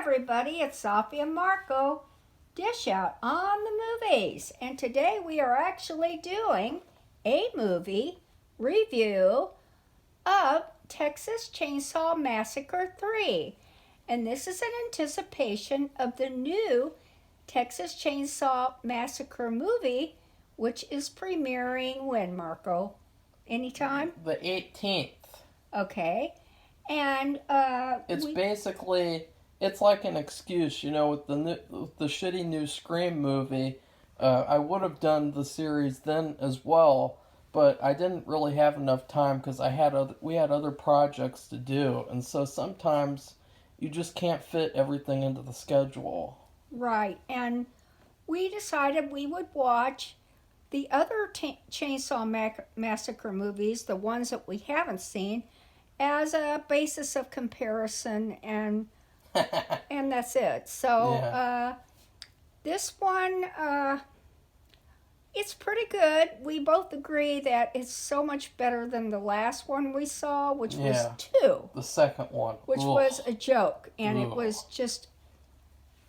everybody, it's Safi and Marco, Dish Out on the Movies. And today we are actually doing a movie review of Texas Chainsaw Massacre 3. And this is in anticipation of the new Texas Chainsaw Massacre movie, which is premiering when, Marco? Anytime? The 18th. Okay. And it's like an excuse, with the shitty new Scream movie. I would have done the series then as well, but I didn't really have enough time because we had other projects to do, and so sometimes you just can't fit everything into the schedule. right, and we decided we would watch the other Chainsaw Massacre movies, the ones that we haven't seen, as a basis of comparison, and that's it. So Yeah. this one, it's pretty good. We both agree that it's so much better than the last one we saw, which was Yeah. 2, The second one. which Ugh. was a joke, and Ugh.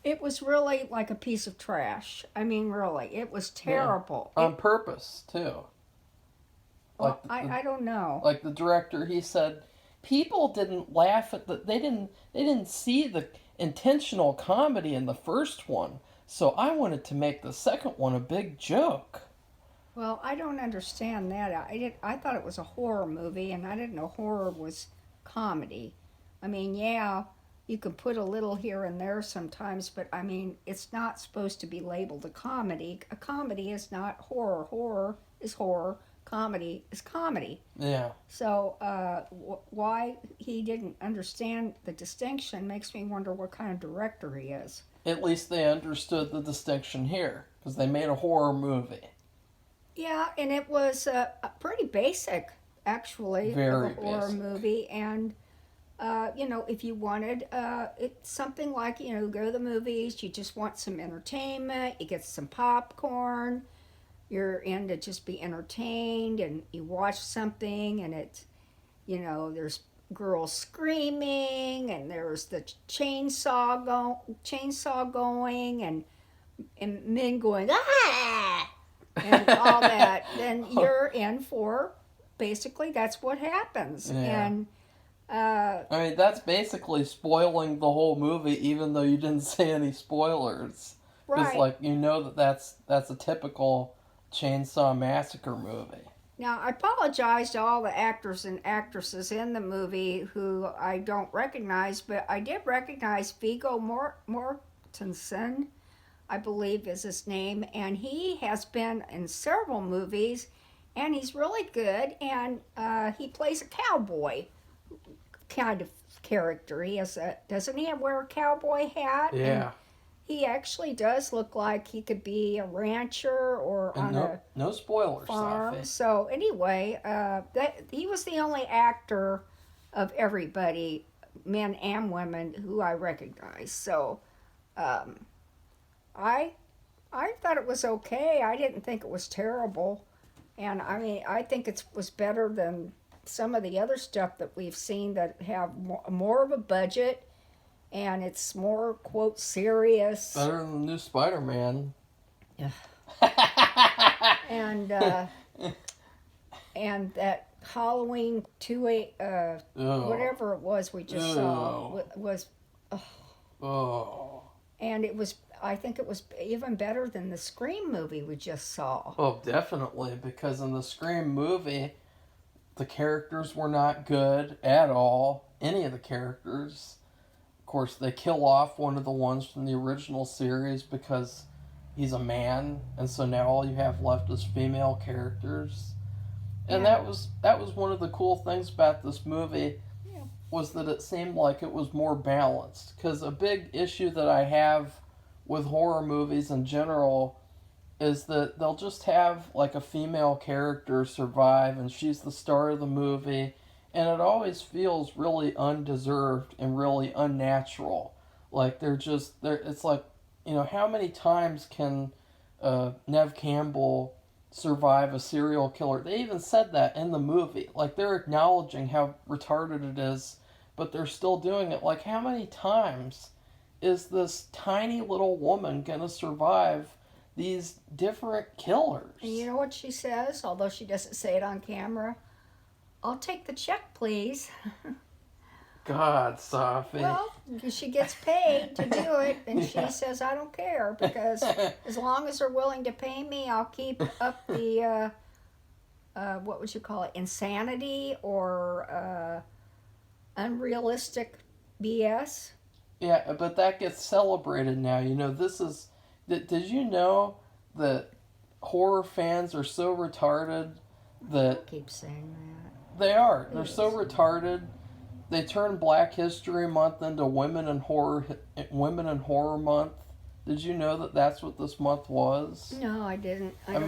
it was really like a piece of trash. I mean, really, it was terrible. On purpose too. Well, I don't know. Like the director, he said, people didn't laugh at they didn't see the intentional comedy in the first one, so I wanted to make the second one a big joke. Well, I don't understand that. I thought it was a horror movie, and I didn't know horror was comedy. I mean, yeah, you can put a little here and there sometimes, but I mean, it's not supposed to be labeled a comedy. A comedy is not horror. Horror is horror. Comedy is comedy. Yeah. So why he didn't understand the distinction makes me wonder what kind of director he is. At least they understood the distinction here, because they made a horror movie. Yeah, and it was pretty basic, actually, Very of a horror basic. movie. And, if you wanted it's something like, go to the movies, you just want some entertainment, you get some popcorn, you're in to just be entertained, and you watch something, and it's, there's girls screaming, and there's the chainsaw going, and men going, ah! And all that, then you're in for, basically, that's what happens. Yeah. And I mean, that's basically spoiling the whole movie, even though you didn't say any spoilers. Because, right. that's a typical Chainsaw Massacre movie. Now, I apologize to all the actors and actresses in the movie who I don't recognize, but I did recognize Viggo Mortensen, I believe is his name, and he has been in several movies, and he's really good, and he plays a cowboy kind of character. Doesn't he wear a cowboy hat? Yeah. And he actually does look like he could be a rancher or And on no spoilers, farm. Safi. So anyway, that he was the only actor of everybody, men and women, who I recognized. So I thought it was okay. I didn't think it was terrible, and I mean I think it was better than some of the other stuff that we've seen that have more of a budget, and it's more, quote, serious. Better than the new Spider-Man. Yeah. and and that Halloween 2 whatever it was we just saw was Oh. and it was, I think it was even better than the Scream movie we just saw. Oh, definitely, because in the Scream movie, the characters were not good at all. Any of the characters. Of course, they kill off one of the ones from the original series because he's a man, and so now all you have left is female characters. And Yeah. that was one of the cool things about this movie, Yeah. was that it seemed like it was more balanced. Because a big issue that I have with horror movies in general is that they'll just have like a female character survive, and she's the star of the movie, and it always feels really undeserved and really unnatural. Like it's like, how many times can Nev Campbell survive a serial killer? They even said that in the movie. Like, they're acknowledging how retarded it is, but they're still doing it. Like, how many times is this tiny little woman going to survive these different killers? And you know what she says, although she doesn't say it on camera? I'll take the check, please. God, Safi. Well, she gets paid to do it, and she says, I don't care, because as long as they're willing to pay me, I'll keep up the, what would you call it, insanity or unrealistic BS. Yeah, but that gets celebrated now. This is... Did you know that horror fans are so retarded that... I keep saying that. They are. They're so retarded. They turned Black History Month into Women in Horror Month. Did you know that that's what this month was? No, I didn't. I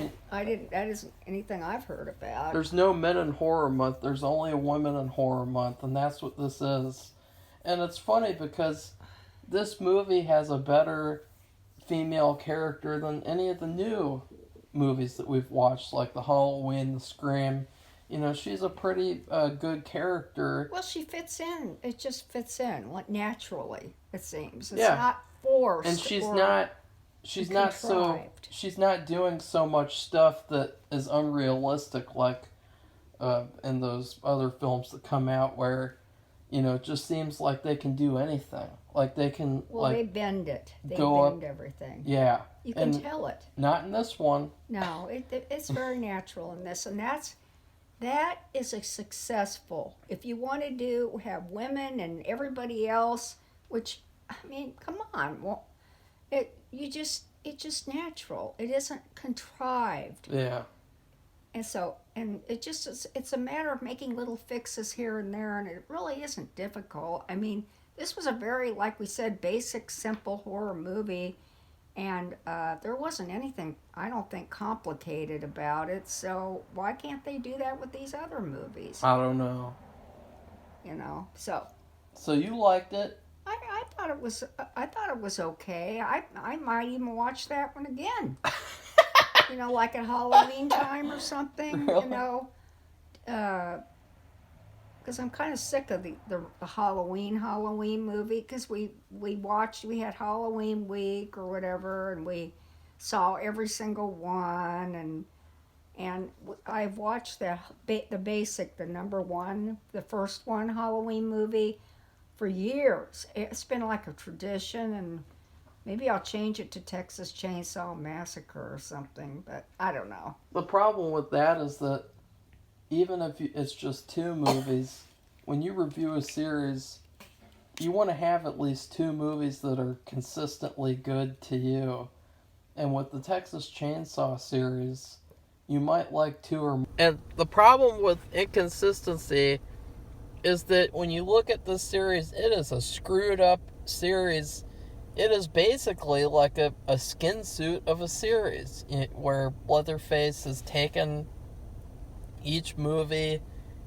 didn't. That isn't anything I've heard about. There's no Men in Horror Month. There's only a Women in Horror Month, and that's what this is. And it's funny because this movie has a better female character than any of the new movies that we've watched, like the Halloween, the Scream. She's a pretty good character. Well, she fits in. It just fits in, like, naturally, it seems. It's Yeah. not forced. And she's not doing so much stuff that is unrealistic, like in those other films that come out where, it just seems like they can do anything. Like they can, they bend it. They go bend everything. Yeah. You can tell it. Not in this one. No, it's very natural in this, and that is a successful. If you want to have women and everybody else, which, I mean, come on, well, it's just natural. It isn't contrived. Yeah. And so, it's a matter of making little fixes here and there, and it really isn't difficult. I mean, this was a very, like we said, basic, simple horror movie. And there wasn't anything, I don't think, complicated about it. So why can't they do that with these other movies? I don't know. So you liked it? I thought it was okay. I might even watch that one again. Like at Halloween time or something. Really? Because I'm kind of sick of the Halloween movie, because we had Halloween week or whatever, and we saw every single one, and I've watched the basic, the number one, the first one Halloween movie for years. It's been like a tradition, and maybe I'll change it to Texas Chainsaw Massacre or something, but I don't know. The problem with that is that even if it's just two movies, when you review a series, you want to have at least two movies that are consistently good to you. And with the Texas Chainsaw series, you might like two or more. And the problem with inconsistency is that when you look at this series, it is a screwed up series. It is basically like a skin suit of a series, where Leatherface has taken each movie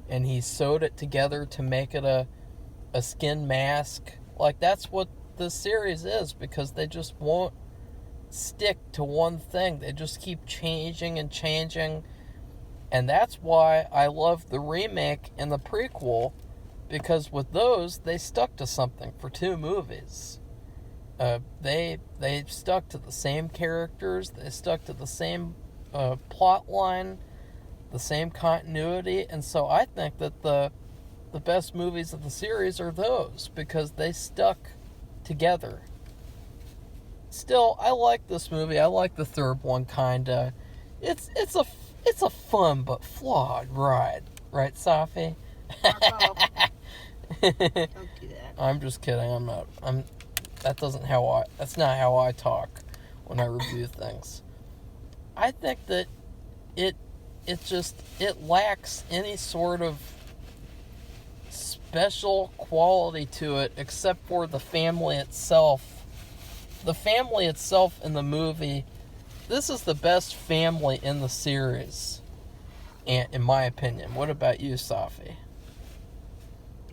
and he sewed it together to make it a skin mask. Like, that's what this series is, because they just won't stick to one thing. They just keep changing and changing. And that's why I love the remake and the prequel, because with those, they stuck to something for two movies. They stuck to the same characters, they stuck to the same plot line, the same continuity, and so I think that the best movies of the series are those, because they stuck together. Still, I like this movie. I like the third one, kinda. It's a fun but flawed ride, right, Safi? Marco, don't do that. I'm just kidding. That's not how I talk when I review things. I think that it lacks any sort of special quality to it, except for the family itself. The family itself in the movie, this is the best family in the series, and in my opinion. What about you, Safi?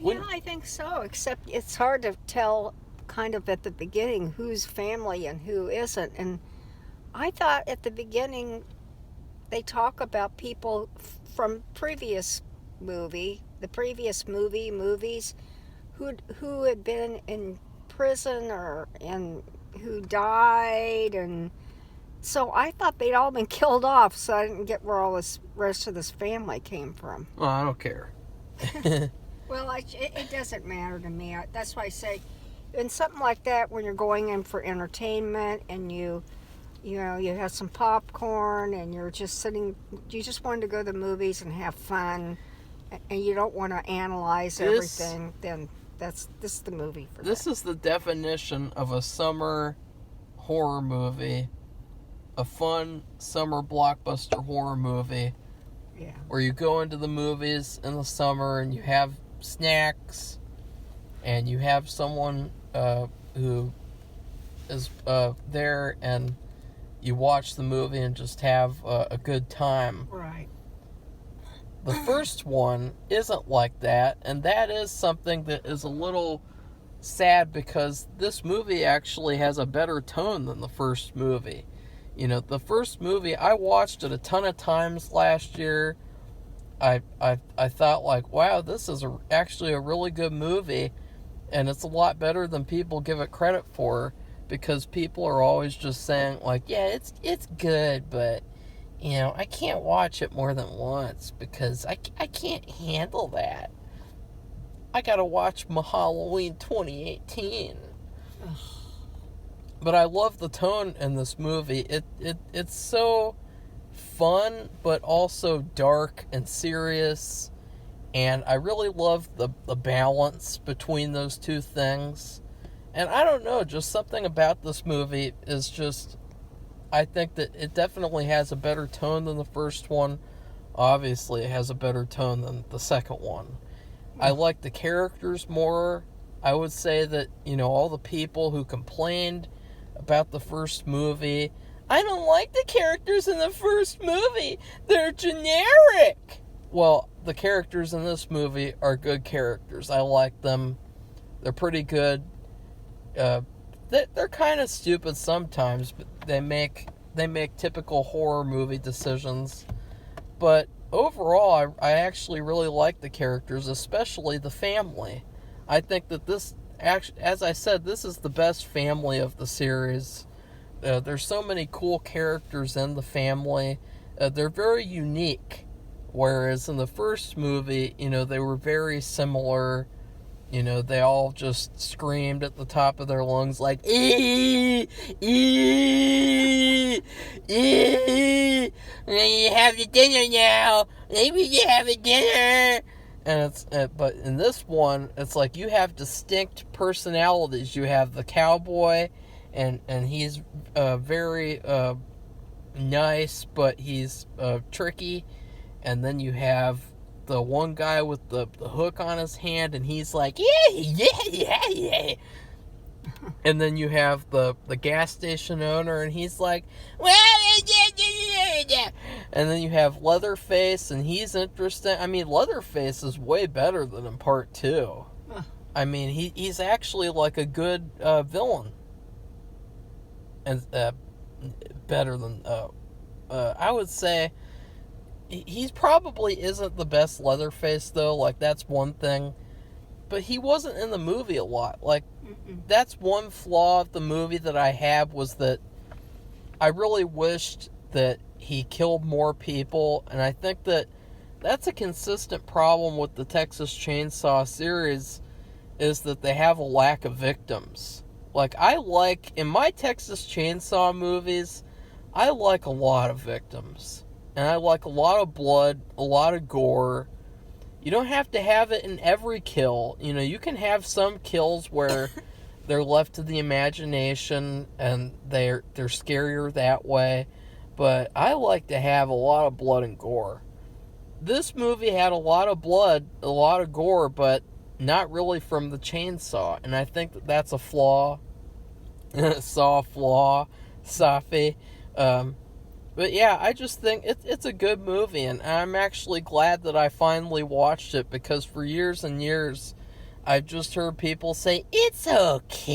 Yeah, I think so, except it's hard to tell kind of at the beginning who's family and who isn't. And I thought at the beginning they talk about people from the previous movies who had been in prison or and who died, and so I thought they'd all been killed off. So I didn't get where all this rest of this family came from. Well, I don't care. Well, it doesn't matter to me. That's why I say, in something like that, when you're going in for entertainment and you have some popcorn and you're just sitting, you just wanted to go to the movies and have fun, and you don't want to analyze everything, then this is the movie for This that. is the definition of a summer horror movie, a fun summer blockbuster horror movie. Yeah. Where you go into the movies in the summer and you have snacks and you have someone who is there, and you watch the movie and just have a good time. Right. The first one isn't like that, and that is something that is a little sad because this movie actually has a better tone than the first movie. You know, the first movie, I watched it a ton of times last year. I thought, like, wow, this is actually a really good movie, and it's a lot better than people give it credit for, because people are always just saying, like, yeah, it's good, but, you know, I can't watch it more than once because I can't handle that. I gotta watch my Halloween 2018. But I love the tone in this movie. It's so fun, but also dark and serious. And I really love the balance between those two things. And I don't know, just something about this movie is just, I think that it definitely has a better tone than the first one. Obviously, it has a better tone than the second one. I like the characters more. I would say that, you know, all the people who complained about the first movie, I don't like the characters in the first movie, they're generic. Well, the characters in this movie are good characters. I like them. They're pretty good. They're kind of stupid sometimes, but they make typical horror movie decisions. But overall, I actually really like the characters, especially the family. I think that this, as I said, this is the best family of the series. There's so many cool characters in the family. They're very unique. Whereas in the first movie, you know, they were very similar. You know, they all just screamed at the top of their lungs like, "Ee! Ee! Ee! You have your dinner now! Maybe you have a dinner!" And but in this one, it's like you have distinct personalities. You have the cowboy, and he's very nice, but he's tricky. And then you have the one guy with the hook on his hand, and he's like, yeah. And then you have the gas station owner, and he's like, well, and then you have Leatherface, and he's interesting. I mean, Leatherface is way better than in part 2. I mean, he's actually like a good villain. And better than, I would say, he probably isn't the best Leatherface, though. Like, that's one thing. But he wasn't in the movie a lot. Like, that's one flaw of the movie that I have, was that I really wished that he killed more people. And I think that that's a consistent problem with the Texas Chainsaw series, is that they have a lack of victims. Like, in my Texas Chainsaw movies, I like a lot of victims. And I like a lot of blood, a lot of gore. You don't have to have it in every kill. You know, you can have some kills where they're left to the imagination and they're scarier that way. But I like to have a lot of blood and gore. This movie had a lot of blood, a lot of gore, but not really from the chainsaw. And I think that that's a flaw. Saw flaw, Safi. But yeah, I just think it's a good movie, and I'm actually glad that I finally watched it, because for years and years, I've just heard people say, it's okay.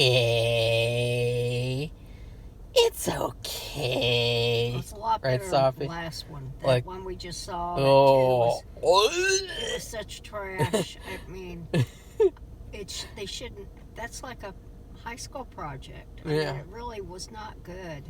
It's okay. Well, it's a lot right, better Safi? than the last one. That Like, one we just saw, oh. that was such trash. I mean, they shouldn't, that's like a high school project. I Yeah. mean, it really was not good.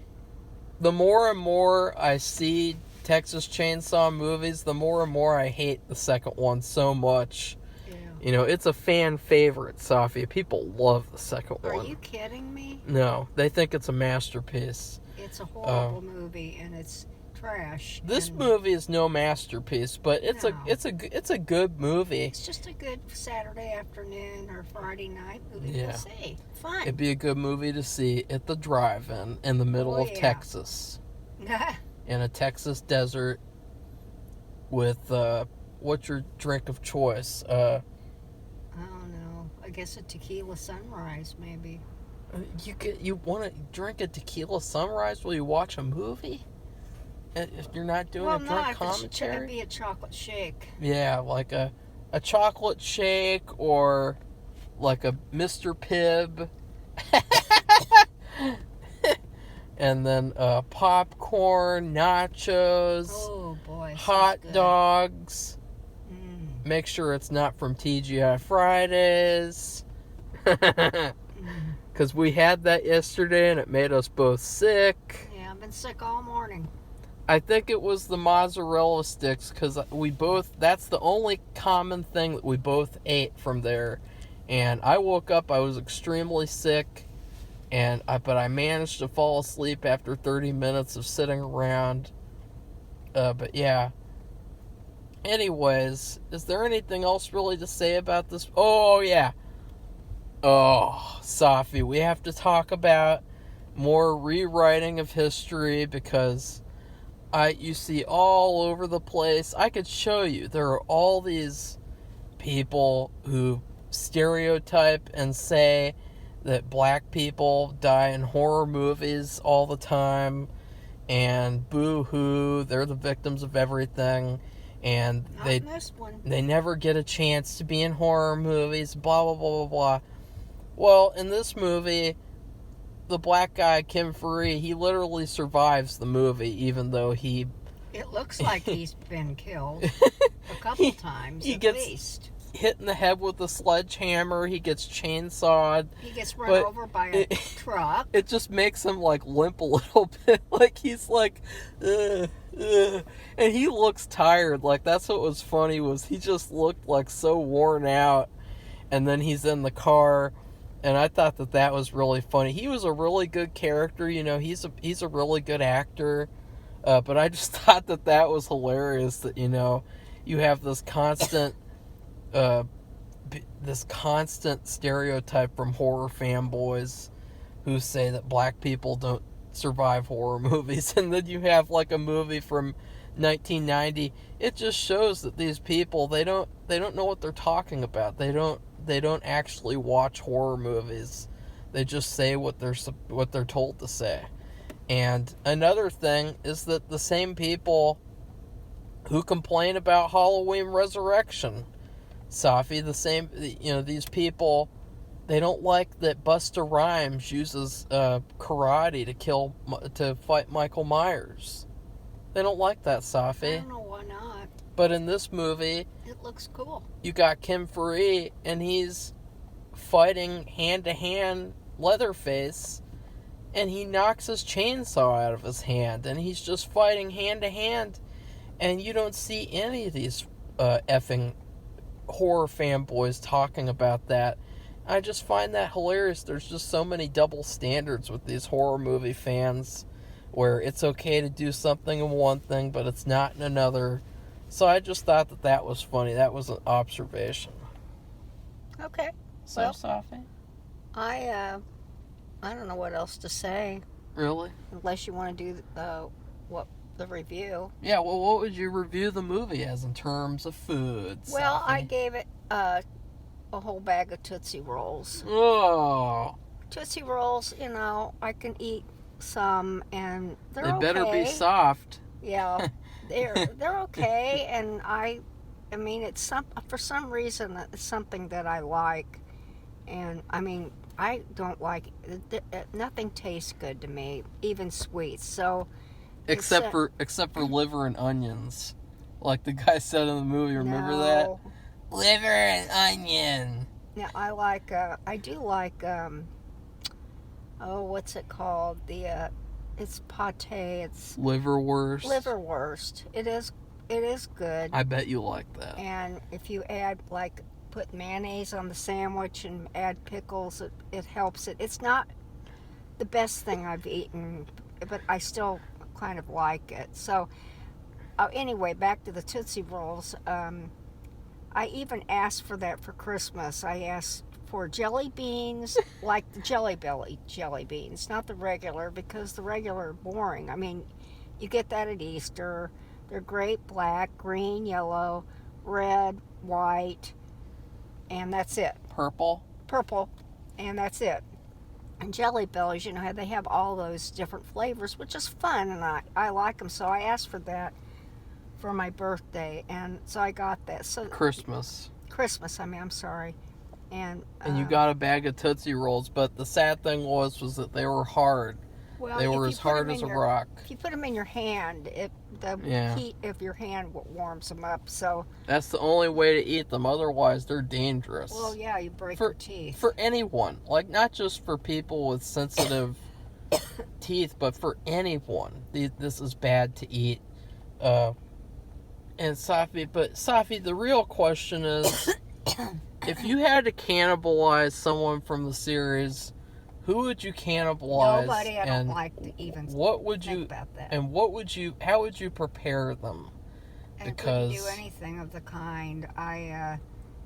The more and more I see Texas Chainsaw movies, the more and more I hate the second one so much. Yeah. You know, it's a fan favorite, Safi. People love the second Are one. you kidding me? No, they think it's a masterpiece. It's a horrible movie, and it's trash. This and movie is no masterpiece, but it's No. a good movie. It's just a good Saturday afternoon or Friday night movie Yeah. to see. Fun. It'd be a good movie to see at the drive-in in the middle Oh, of yeah. Texas, in a Texas desert, with what's your drink of choice? I don't know. I guess a tequila sunrise, maybe. You want to drink a tequila sunrise while you watch a movie? If you're not doing a drunk It'd commentary? be a chocolate shake. Yeah, like a chocolate shake or like a Mr. Pibb. And then popcorn, nachos, Oh boy, hot sounds good. dogs. Mm. Make sure it's not from TGI Fridays. Because we had that yesterday and it made us both sick. Yeah, I've been sick all morning. I think it was the mozzarella sticks because that's the only common thing that we both ate from there. And I woke up, I was extremely sick, but I managed to fall asleep after 30 minutes of sitting around. But yeah. Anyways, is there anything else really to say about this? Oh, yeah. Oh, Safi, we have to talk about more rewriting of history because you see all over the place. I could show you. There are all these people who stereotype and say that black people die in horror movies all the time, and boo-hoo, they're the victims of everything, and Not in this one. they never get a chance to be in horror movies, blah, blah, blah, blah, blah. Well, in this movie, the black guy, Kim Faree, he literally survives the movie, even though he... It looks like he's been killed a couple times at least. Hit in the head with a sledgehammer, he gets chainsawed. He gets run over by a truck. It just makes him, like, limp a little bit. Like, he's like, and he looks tired. Like, that's what was funny, was he just looked, like, so worn out. And then he's in the car, and I thought that was really funny. He was a really good character, you know, he's a really good actor. But I just thought that was hilarious that, you know, you have this constant... this constant stereotype from horror fanboys who say that black people don't survive horror movies, and then you have like a movie from 1990. It just shows that these people they don't know what they're talking about. They don't actually watch horror movies. They just say what they're told to say. And another thing is that the same people who complain about Halloween Resurrection, Safi, these people, they don't like that Busta Rhymes uses karate to fight Michael Myers. They don't like that, Safi. I don't know why not. But in this movie, it looks cool. You got Kim Faree, and he's fighting hand-to-hand Leatherface, and he knocks his chainsaw out of his hand, and he's just fighting hand-to-hand, and you don't see any of these effing horror fanboys talking about that. I just find that hilarious. There's just so many double standards with these horror movie fans, where it's okay to do something in one thing, but it's not in another. So I just thought that was funny. That was an observation. Okay. So, well, Safi? I don't know what else to say. Really? Unless you want to do the review. Yeah, well, what would you review the movie as in terms of foods? Well, Safi? I gave it a whole bag of Tootsie Rolls. Oh. Tootsie Rolls, you know, I can eat some, and they're okay. They better be soft. Yeah, they're okay, and I mean, it's for some reason it's something that I like, and I mean, I don't like nothing tastes good to me, even sweets. So except for liver and onions, like the guy said in the movie. Remember that? Liver and onion. Yeah, I do like oh, what's it called? It's pate. It's Liverwurst. liverwurst. It is good. I bet you like that. And if you add like put mayonnaise on the sandwich and add pickles, it helps it. It's not the best thing I've eaten, but I still kind of like it. So anyway, back to the Tootsie Rolls. I even asked for that for Christmas. I asked for jelly beans, like the Jelly Belly jelly beans, not the regular, because the regular are boring. I mean, you get that at Easter. They're great black, green, yellow, red, white, and that's it. Purple. Purple, and that's it. And Jelly Bellies, they have all those different flavors, which is fun, and I like them. So I asked for that for my birthday, and so I got that. So Christmas. I'm sorry. And you got a bag of Tootsie Rolls, but the sad thing was that they were hard. well, They were as hard as a rock. If you put them in your hand, the heat of your hand warms them up. So that's the only way to eat them. Otherwise, they're dangerous. well, yeah, you break your teeth. For anyone, like not just for people with sensitive teeth, but for anyone. This is bad to eat. And Safi, the real question is, if you had to cannibalize someone from the series, who would you cannibalize? Nobody. I don't like to even think about that. And how would you prepare them? I couldn't do anything of the kind.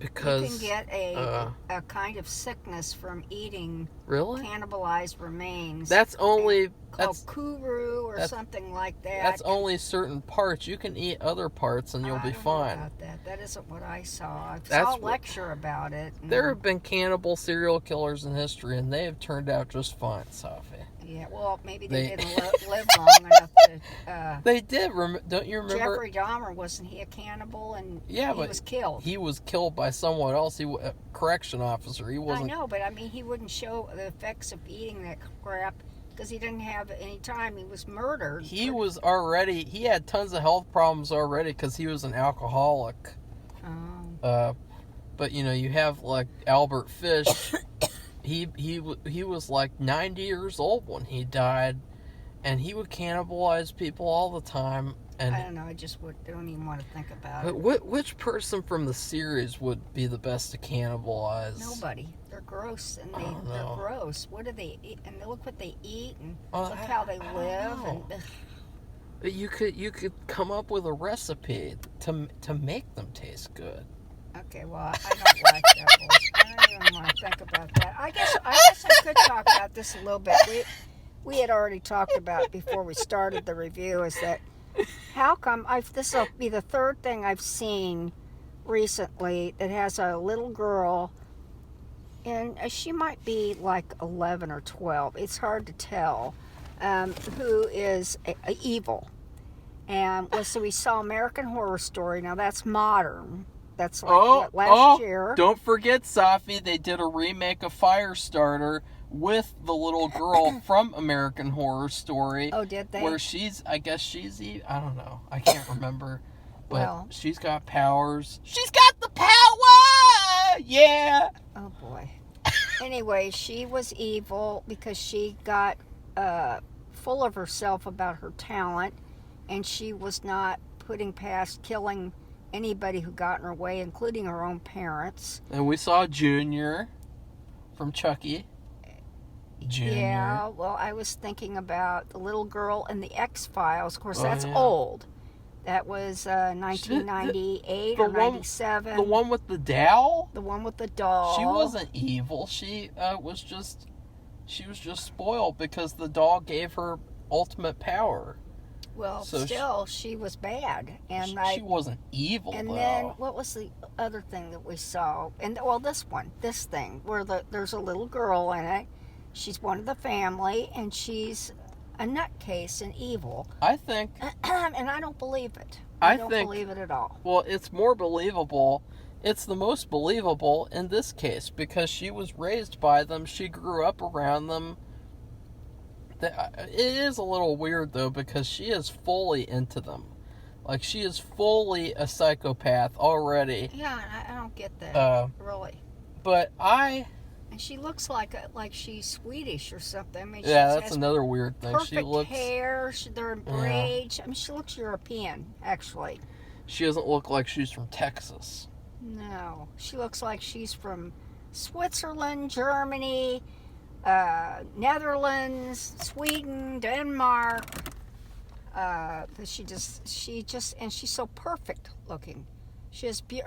You can get a kind of sickness from eating cannibalized remains. That's only called kuru or something like that. That's only certain parts. You can eat other parts and you'll be fine. Know about that. That isn't what I saw. I saw a lecture about it. There have been cannibal serial killers in history, and they have turned out just fine, Safi. Yeah, well, maybe they didn't live long enough to... they did. Don't you remember? Jeffrey Dahmer, wasn't he a cannibal? And he was killed. He was killed by someone else. A correction officer. He wasn't... I know, but I mean, he wouldn't show the effects of eating that crap because he didn't have any time. He was murdered. He had tons of health problems already because he was an alcoholic. Oh. But, you have, like, Albert Fish... He was like 90 years old when he died, and he would cannibalize people all the time. And I don't know. I just don't even want to think about it. Which person from the series would be the best to cannibalize? Nobody. They're gross, and they're gross. What do they eat? And look what they eat, and look how they live. But you could come up with a recipe to make them taste good. Okay, well, I don't like that one. I don't even want to think about that. I guess I could talk about this a little bit. We had already talked about before we started the review is that how come this will be the third thing I've seen recently that has a little girl, and she might be like 11 or 12. It's hard to tell, who is evil. And so we saw American Horror Story. Now that's modern. That's like last year. Don't forget, Safi, they did a remake of Firestarter with the little girl from American Horror Story. Oh, did they? Where I don't know. I can't remember. But she's got powers. She's got the power! Yeah! Oh, boy. Anyway, she was evil because she got full of herself about her talent, and she was not putting past killing anybody who got in her way, including her own parents. And we saw Junior from Chucky. Junior. Yeah, well, I was thinking about the little girl in the X-Files. Of course, that's old. That was 1998 or 97. The one with the doll? The one with the doll. She wasn't evil. She was just spoiled because the doll gave her ultimate power. Well, still, she was bad, and she wasn't evil. And though. then what was the other thing that we saw? And this thing where there's a little girl in it. She's one of the family, and she's a nutcase and evil. I think, and I don't believe it. I don't believe it at all. Well, it's more believable. It's the most believable in this case because she was raised by them. She grew up around them. It is a little weird, though, because she is fully into them. Like, she is fully a psychopath already. Yeah, I don't get that, really. But And she looks like she's Swedish or something. I mean, she Yeah, that's has another weird thing. She perfect looks. hair. They're in Yeah. braids. I mean, she looks European, actually. She doesn't look like she's from Texas. No, she looks like she's from Switzerland, Germany, Netherlands, Sweden, Denmark. And she's so perfect looking.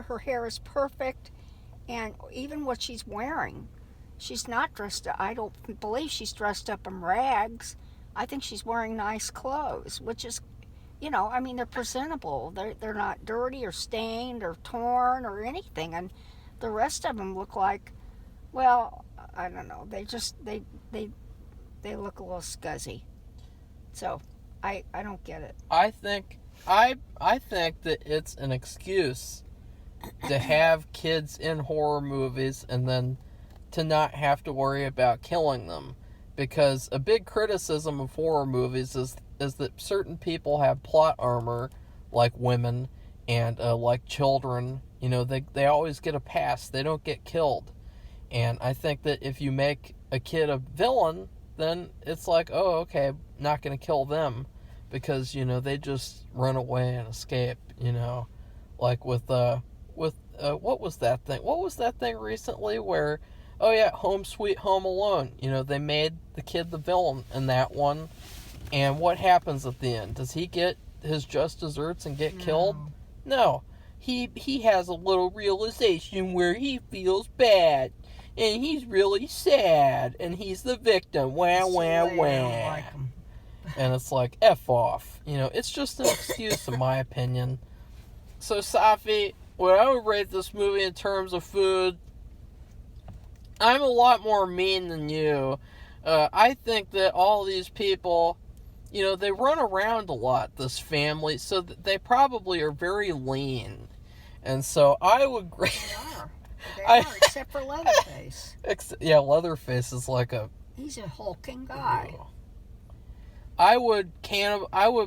Her hair is perfect, and even what she's wearing, she's not dressed up. I don't believe she's dressed up in rags. I think she's wearing nice clothes, which is, I mean, they're presentable. They're not dirty or stained or torn or anything. And the rest of them look like, well, I don't know. They look a little scuzzy. So I don't get it. I think that it's an excuse to have kids in horror movies and then to not have to worry about killing them, because a big criticism of horror movies is that certain people have plot armor, like women and like children. They always get a pass. They don't get killed. And I think that if you make a kid a villain, then it's like, oh, okay, not going to kill them, because they just run away and escape. Like with what was that thing? What was that thing recently where, oh yeah, Home Sweet Home Alone? They made the kid the villain in that one, and what happens at the end? Does he get his just desserts and get killed? No. He has a little realization where he feels bad, and he's really sad, and he's the victim. Wah, wah, wah. I don't like 'em. And it's like, F off. It's just an excuse, in my opinion. So, Safi, when I would rate this movie in terms of food, I'm a lot more mean than you. I think that all these people, they run around a lot, this family, so they probably are very lean. And so I would grade... They are, except for Leatherface. Yeah, Leatherface is like a... He's a hulking guy. I would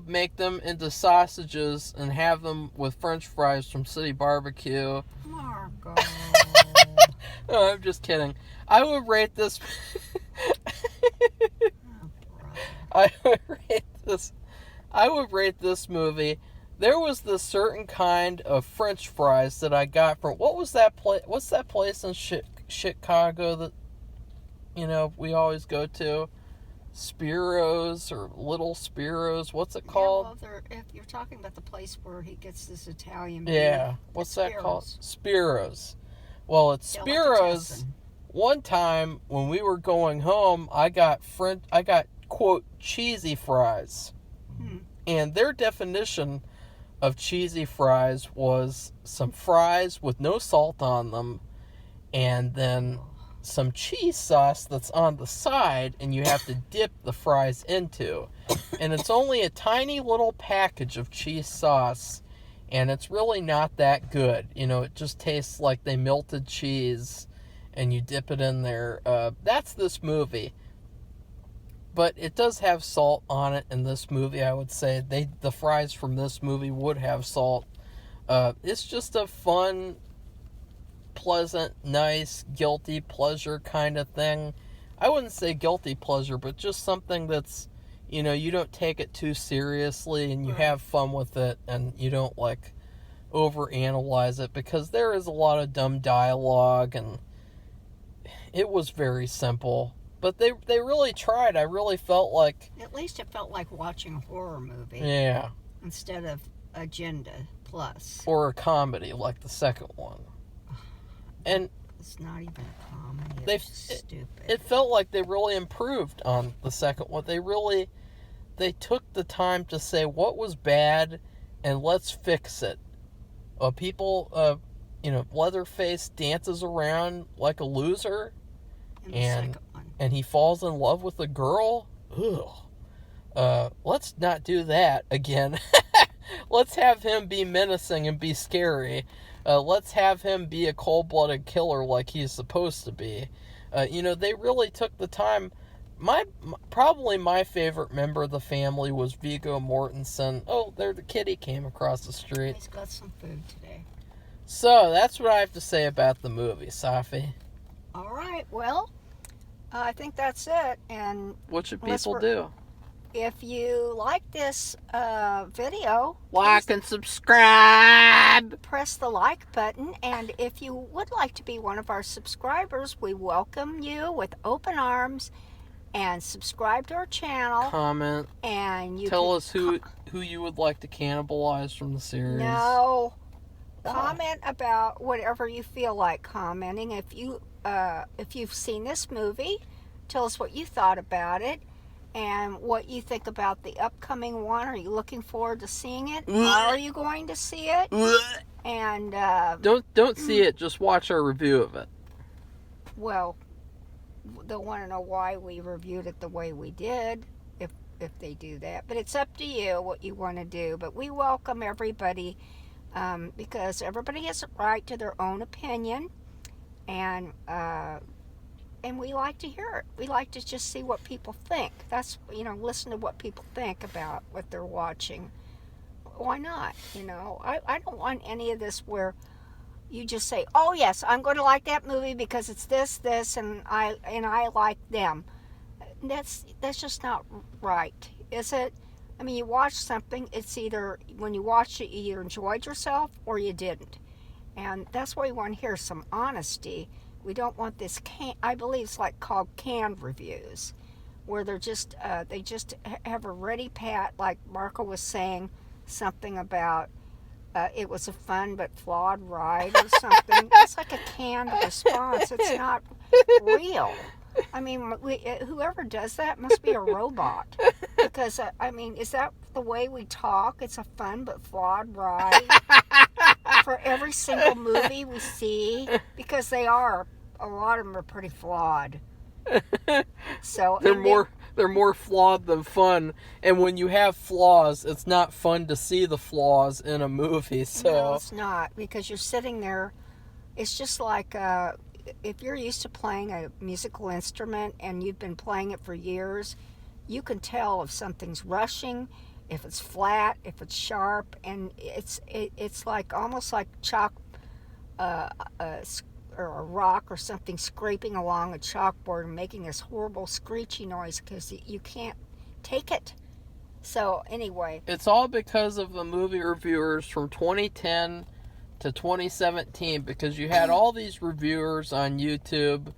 make them into sausages and have them with French fries from City Barbecue. Marco. No, I'm just kidding. I would rate this... I would rate this movie. There was this certain kind of French fries that I got from... What's that place in Chicago that, we always go to? Spiro's or Little Spiro's. What's it called? Yeah, well, if you're talking about the place where he gets this Italian beef. Yeah. What's that called? Spiro's. Well, at Spiro's, one time when we were going home, I got quote, cheesy fries. And their definition of cheesy fries was some fries with no salt on them, and then some cheese sauce that's on the side, and you have to dip the fries into. And it's only a tiny little package of cheese sauce, and it's really not that good. It just tastes like they melted cheese, and you dip it in there. That's this movie. But it does have salt on it in this movie, I would say. The fries from this movie would have salt. It's just a fun, pleasant, nice, guilty pleasure kind of thing. I wouldn't say guilty pleasure, but just something that's, you don't take it too seriously, and you have fun with it, and you don't, overanalyze it, because there is a lot of dumb dialogue, and it was very simple. But they really tried. I really felt like... At least it felt like watching a horror movie. Yeah. Instead of Agenda Plus. Or a comedy, like the second one. And... It's not even a comedy. It's stupid. It felt like they really improved on the second one. They took the time to say what was bad, and let's fix it. Leatherface dances around like a loser. In the second one. And he falls in love with a girl? Ugh. Let's not do that again. Let's have him be menacing and be scary. Let's have him be a cold-blooded killer like he's supposed to be. They really took the time. Probably my favorite member of the family was Viggo Mortensen. Oh, there the kitty came across the street. He's got some food today. So, that's what I have to say about the movie, Safi. All right. Well, I think that's it. And What should unless people we're, do? if you like this video, Like and subscribe. press the like button. And if you would like to be one of our subscribers, we welcome you with open arms. And subscribe to our channel. Comment. And you Tell can us who you would like to cannibalize from the series. No. Why? Comment about whatever you feel like commenting. If you've seen this movie, tell us what you thought about it and what you think about the upcoming one. Are you looking forward to seeing it? Are you going to see it? And don't see it. Just watch our review of it. well, they'll want to know why we reviewed it the way we did. If they do that, but it's up to you what you want to do. But we welcome everybody. Because everybody has a right to their own opinion, and we like to hear it. We like to just see what people think. That's, listen to what people think about what they're watching. Why not? I don't want any of this where you just say, "Oh yes, I'm going to like that movie because it's this, and I like them." That's just not right, is it? I mean, you watch something, it's either, when you watched it, you either enjoyed yourself or you didn't. And that's why we want to hear some honesty. We don't want this, I believe it's called canned reviews, where they just have a ready pat, like Marco was saying, something about it was a fun but flawed ride or something. It's like a canned response. It's not real. I mean, whoever does that must be a robot. Because, is that the way we talk? It's a fun but flawed ride for every single movie we see. Because they are. A lot of them are pretty flawed. So they're more flawed than fun. And when you have flaws, it's not fun to see the flaws in a movie. So no, it's not. Because you're sitting there. It's just like... if you're used to playing a musical instrument and you've been playing it for years, you can tell if something's rushing, if it's flat, if it's sharp, and it's like almost like chalk or a rock or something scraping along a chalkboard and making this horrible screechy noise because you can't take it. So anyway, it's all because of the movie reviewers from 2010 to 2017, because you had all these reviewers on YouTube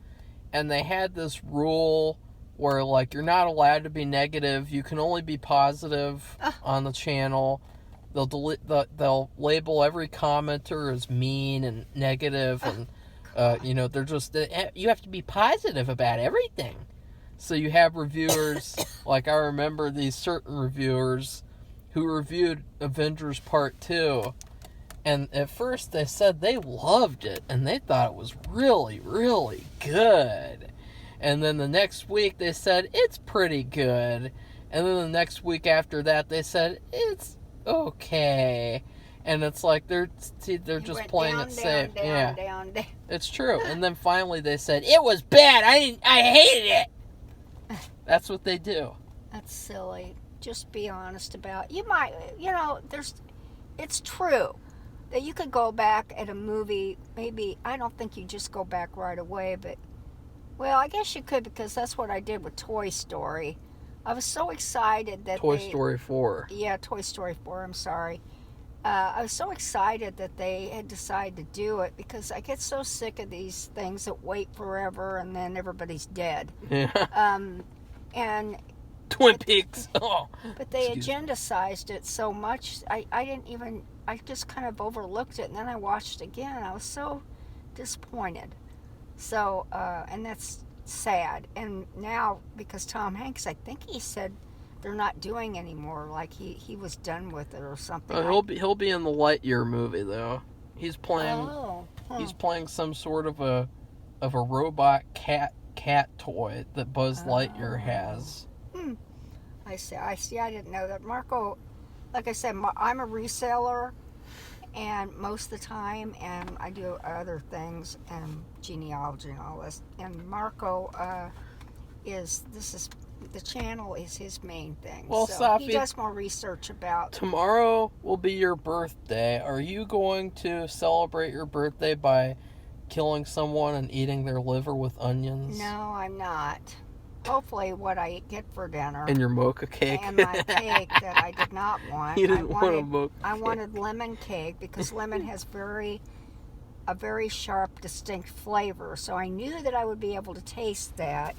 and they had this rule where you're not allowed to be negative, you can only be positive on the channel. They'll label every commenter as mean and negative, and they're just, you have to be positive about everything. So you have reviewers like, I remember these certain reviewers who reviewed Avengers Part 2. And at first they said they loved it and they thought it was really, really good. And then the next week they said it's pretty good. And then the next week after that they said it's okay. And it's like they're just playing it safe. Down. It's true. And then finally they said it was bad. I hated it. That's what they do. That's silly. Just be honest about it. You might, it's true that you could go back at a movie, maybe, I don't think you just go back right away, but, well, I guess you could, because that's what I did with Toy Story. I was so excited that Toy Story 4. Yeah, Toy Story 4, I'm sorry. I was so excited that they had decided to do it, because I get so sick of these things that wait forever and then everybody's dead. Yeah. And Twin Peaks. But they agendicized it so much, I just kind of overlooked it, and then I watched it again, and I was so disappointed. So, and that's sad. And now, because Tom Hanks, I think he said they're not doing anymore, like he was done with it or something. He'll be in the Lightyear movie though. He's playing he's playing some sort of a robot cat toy that Buzz Lightyear has. I see. I didn't know that. Marco, like I said, I'm a reseller, and most of the time, and I do other things, and genealogy and all this. And Marco the channel is his main thing. Well, so Safi, he does more research about. Tomorrow will be your birthday. Are you going to celebrate your birthday by killing someone and eating their liver with onions? No, I'm not. Hopefully what I get for dinner And your mocha cake? and my cake that I did not want. You didn't want a mocha I cake. wanted lemon cake because lemon has a very sharp, distinct flavor. So I knew that I would be able to taste that.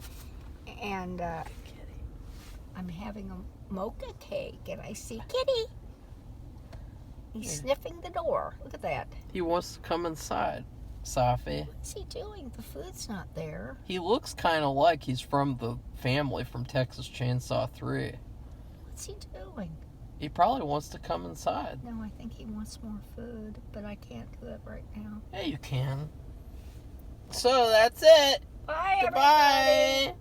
And I'm having a mocha cake, and I see Kitty. He's sniffing the door. Look at that. He wants to come inside, Safi. What's he doing? The food's not there. He looks kind of like he's from the family from Texas Chainsaw 3. What's he doing? He probably wants to come inside. No, I think he wants more food, but I can't do it right now. Yeah, you can. So that's it. Bye, Goodbye. everybody.